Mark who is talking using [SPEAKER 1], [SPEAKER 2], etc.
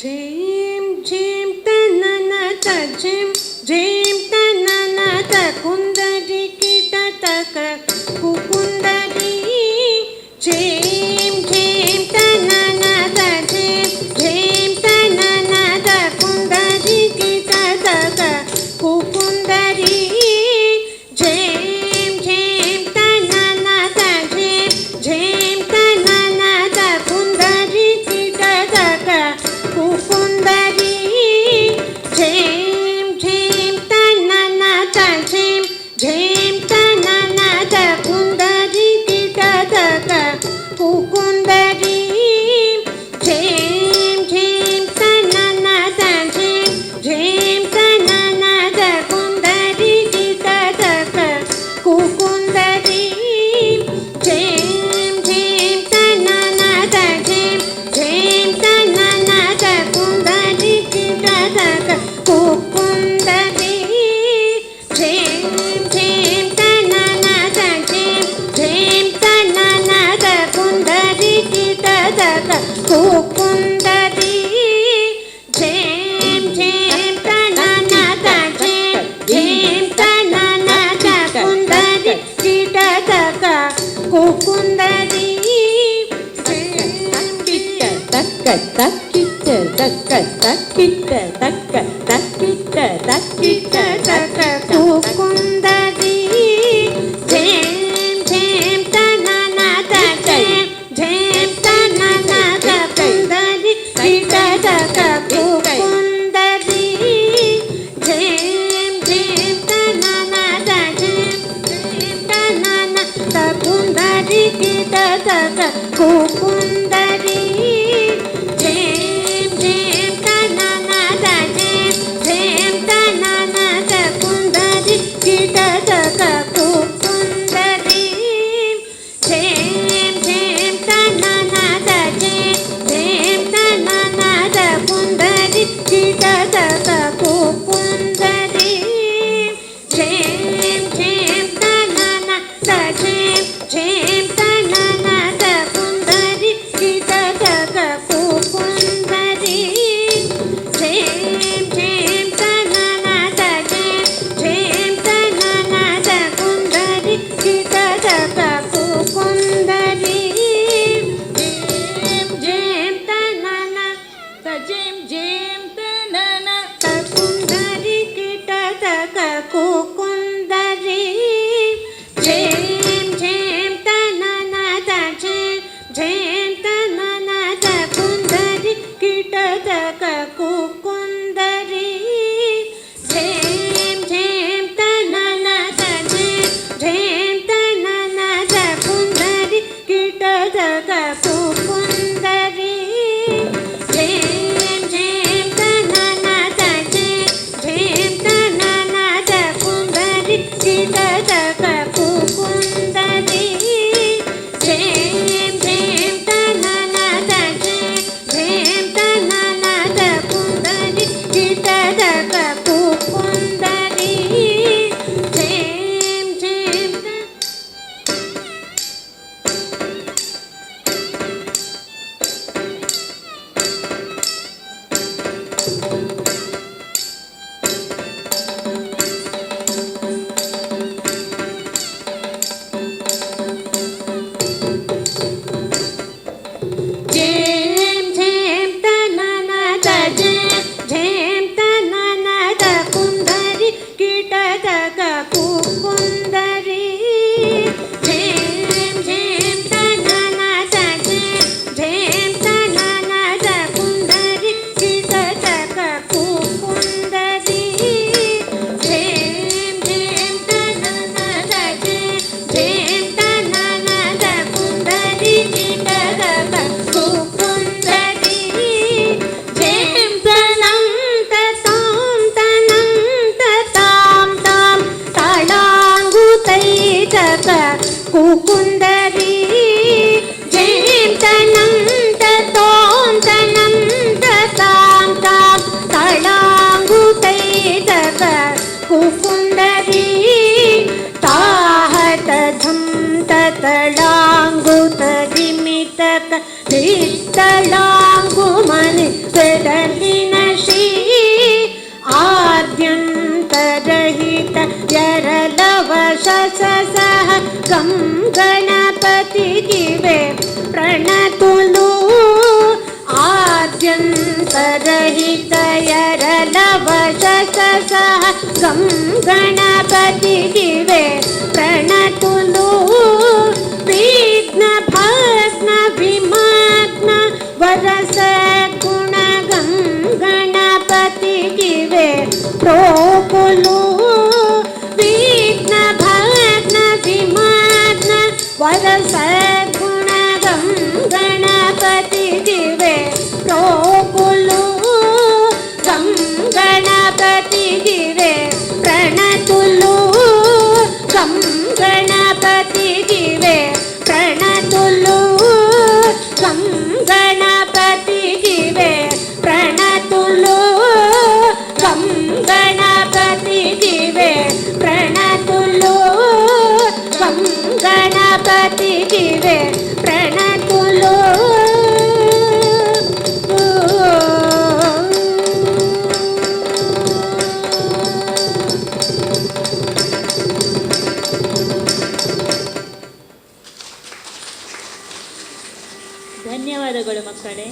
[SPEAKER 1] झीम झीम तनना त झीम झीम तनना त कुंदरी कीट तक कुकुंदरी झीम झीम तनना त झीम झीम तनना त कुंदरी कीट तक कुकुंदरी झीम झीम तनना त झीम झीम तनना त कुंदरी कीट तक कुकुंदरी झीम झीम तनना त झीम झीम तनना त कुंदरी कीट तक कुकुंदरी झीम झीम तनना त झीम झीम तनना त कुंदरी कीट तक कुकुंदरी झीम झीम तनना त झीम झीम तनना त कुंदरी कीट तक कुकुंदरी झीम झीम तनना त झीम झीम तनना त कुंदरी कीट तक कुकुंदरी झीम झीम तनना त झीम झीम तनना त कुंदरी कीट तक कुकुंदरी
[SPEAKER 2] तक तकिट तक तकिट तक तकिट तकिट तक
[SPEAKER 1] कुकुंदरी झीम झीम तनना त झीम झीम तनना त कुंदरी कीट तक कुकुंदरी झीम झीम तनना त झीम झीम तनना त कुंदरी कीट तक कुकुंदरी झीम झीम तनना त झीम झीम तनना त कुंदरी कीट तक कुकुंदरी झीम झीम तनना त झीम झीम तनना त कुंदरी कीट तक कुकुंदरी झीम झीम तनना त झीम झीम तनना त कुंदरी कीट तक कुकुंदरी झीम झीम तनना त झीम झीम तनना त कुंदरी कीट तक कुकुंदरी झीम झीम तनना त झीम झीम तनना त कुंदरी कीट तक कुकुंदरी झीम झीम तनना त झीम झीम तनना त कुंदरी कीट तक कुकुंदरी झीम झीम तनना त झीम झीम तनना त कुंदरी कीट तक कुकुंदरी झीम झीम तनना त झीम झीम तनना त कुंदरी कीट तक कुकुंदरी झीम झीम तनना त झीम झीम तनना त कुंदरी ಸೆಡಲಿನ ಶ್ರೀ ಆದ್ಯಂತರಹಿತ ಎರಲವಶ ಸಹ ಗಂ ಗಣಪತಿಗಿವೆ ಪ್ರಣತುಲು ಆದ್ಯಂತರಹಿತ ಎರಲವಶ ಸಹ ಗಂ ಗಣಪತಿಗಿವೆ ಪ್ರಣತುಲು ವಿಘ್ನ ಭಗ್ನ ವಿಮಗ್ನ ವರಸ ಗುಣಗಂ ಗಣಪತಿಗಿವೆ ಪ್ರೋಕುಲು ವಿಘ್ನ ಭಗ್ನ ವಿಮಗ್ನ ವರಸ ಗುಣಗಂ ಗಣಪತಿಗಿವೆ ಪ್ರೋಕುಲು ಗಂ ಗಣಪತಿಗಿವೆ ಪ್ರಣತುಲು ಗಂ ಗಣಪತಿಗಿವೆ ಪ್ರಣತುಲು ಗಂ ಗಣಪತಿಗಿವೆ ಪ್ರಣತುಲು ಗಂ ಗಣಪತಿಗಿವೆ ಪ್ರಣತುಲು ಗಂ ಗಣಪತಿಗಿವೆ ಪ್ರಣತುಲು
[SPEAKER 2] ಧನ್ಯವಾದಗಳು ಮಕ್ಕಳೇ.